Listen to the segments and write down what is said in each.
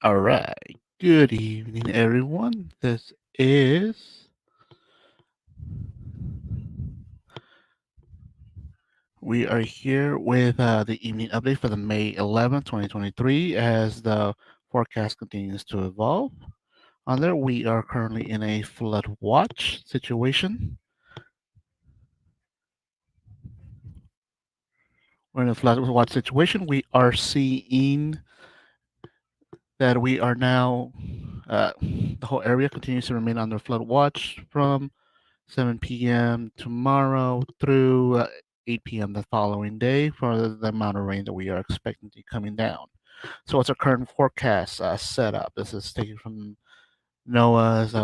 All right. Good evening, everyone. We are here with the evening update for the May 11th, 2023, as the forecast continues to evolve. On there, we are currently in a flood watch situation. We're in a flood watch situation. We are seeing that we are now, the whole area continues to remain under flood watch from 7 p.m. tomorrow through 8 p.m. the following day for the amount of rain that we are expecting to be coming down. So, what's our current forecast setup? This is taken from NOAA's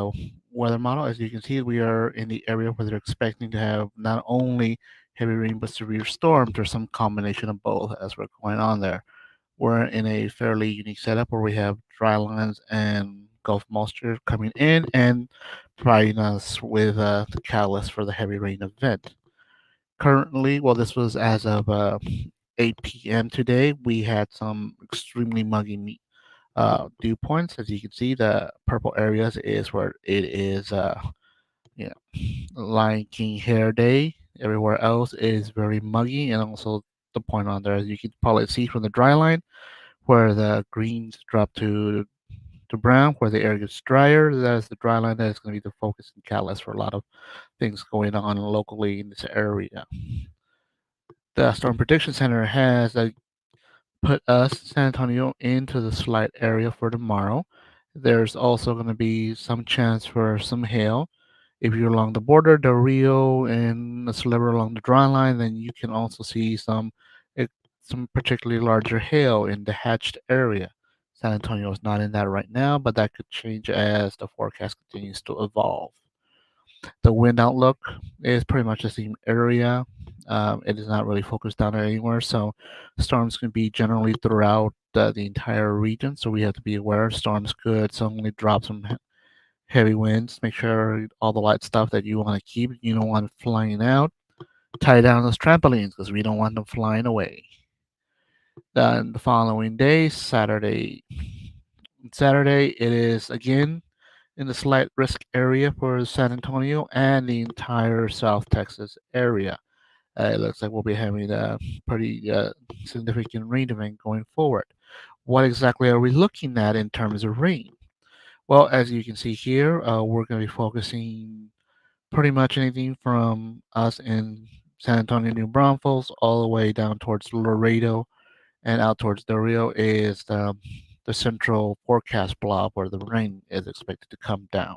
weather model. As you can see, we are in the area where they're expecting to have not only heavy rain but severe storms or some combination of both as we're going on there. We're in a fairly unique setup where we have dry lines and Gulf moisture coming in and providing us with the catalyst for the heavy rain event. Currently, well, this was as of 8 p.m. today. We had some extremely muggy dew points. As you can see, the purple areas is where it is, you know, Lion King hair day. Everywhere else is very muggy, and also the point on there, as you can probably see from the dry line, where the greens drop to brown, where the air gets drier. That is the dry line. That is going to be the focus and catalyst for a lot of things going on locally in this area. The Storm Prediction Center has put us, San Antonio, into the slight area for tomorrow. There's also going to be some chance for some hail. If you're along the border, Del Rio and the sliver along the dry line, then you can also see eh, some particularly larger hail in the hatched area. San Antonio is not in that right now, but that could change as the forecast continues to evolve. The wind outlook is pretty much the same area. It is not really focused down anywhere, so storms can be generally throughout the entire region. So we have to be aware storms could suddenly drop some heavy winds. Make sure all the light stuff that you want to keep, you don't want it flying out. Tie down those trampolines because we don't want them flying away. Then the following day, Saturday, it is again in the slight risk area for San Antonio and the entire South Texas area. It looks like we'll be having a pretty significant rain event going forward. What exactly are we looking at in terms of rain? Well, as you can see here, we're going to be focusing pretty much anything from us in San Antonio, New Braunfels, all the way down towards Laredo and out towards Del Rio is the central forecast blob where the rain is expected to come down.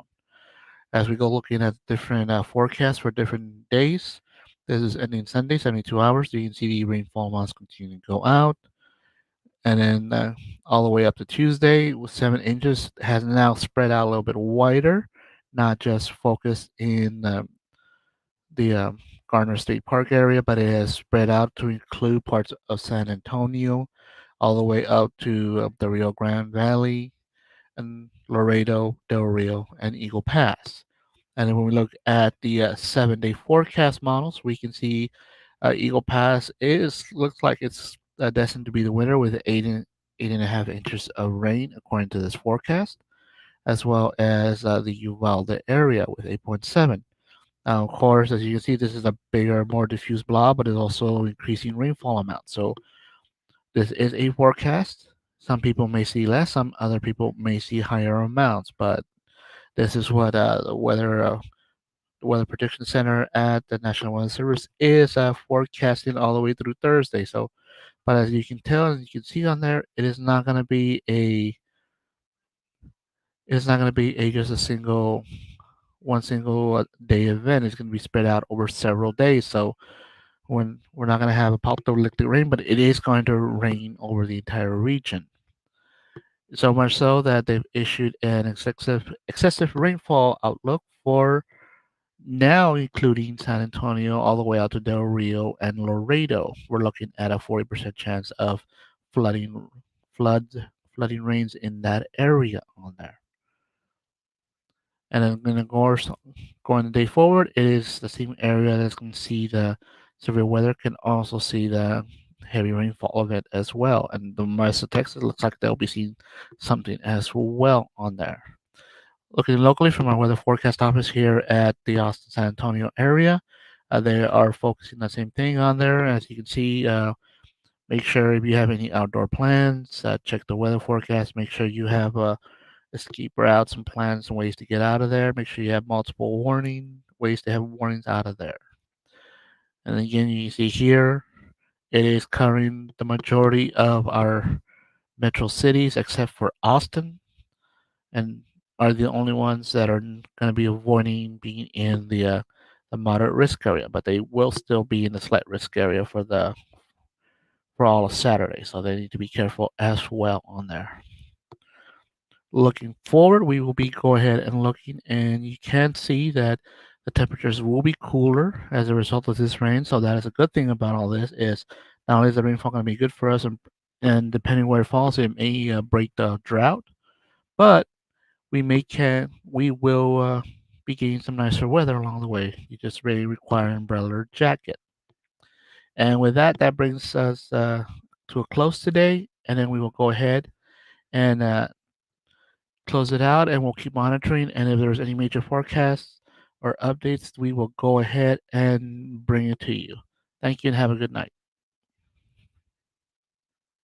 As we go looking at different forecasts for different days, this is ending Sunday, 72 hours. So you can see the rainfall amounts continue to go out. And then all the way up to Tuesday with 7 inches has now spread out a little bit wider, not just focused in the Gardner State Park area, but it has spread out to include parts of San Antonio, all the way up to the Rio Grande Valley and Laredo, Del Rio, and Eagle Pass. And then when we look at the 7 day forecast models, we can see Eagle Pass is looks like it's destined to be the winner with 8.5 inches of rain according to this forecast, as well as the Uvalde area with 8.7. Now, of course, as you can see, this is a bigger, more diffuse blob, but it's also increasing rainfall amount. So this is a forecast. Some people may see less, some other people may see higher amounts, but this is what the Weather Prediction Center at the National Weather Service is forecasting all the way through Thursday. So, but as you can tell, and you can see on there, it's not going to be a just a single one single day event. It's going to be spread out over several days. So when we're not going to have a apocalyptic rain, but it is going to rain over the entire region. So much so that they've issued an excessive rainfall outlook for now, including San Antonio all the way out to Del Rio and Laredo. We're looking at a 40% chance of flooding, flood, flooding rains in that area on there. And then, of course, going the day forward, it is the same area that's going to see the severe weather. Can also see heavy rainfall event as well. And the rest of Texas looks like they'll be seeing something as well on there. Looking locally from our weather forecast office here at the Austin San Antonio area, they are focusing the same thing on there. As you can see, make sure if you have any outdoor plans, check the weather forecast. Make sure you have escape routes and plans and ways to get out of there. Make sure you have multiple ways to have warnings out of there. And again, you see here, it is covering the majority of our metro cities except for Austin, and are the only ones that are going to be avoiding being in the moderate risk area, but they will still be in the slight risk area for all of Saturday, so they need to be careful as well on there. Looking forward, we will be go ahead and looking, and you can see that the temperatures will be cooler as a result of this rain. So that is a good thing about all this. Is not only is the rainfall going to be good for us, and depending where it falls, it may break the drought, but we will be getting some nicer weather along the way. You just really require an umbrella or jacket. And with that, that brings us to a close today, and then we will go ahead and close it out, and we'll keep monitoring. And if there's any major forecasts or updates, we will go ahead and bring it to you. Thank you and have a good night.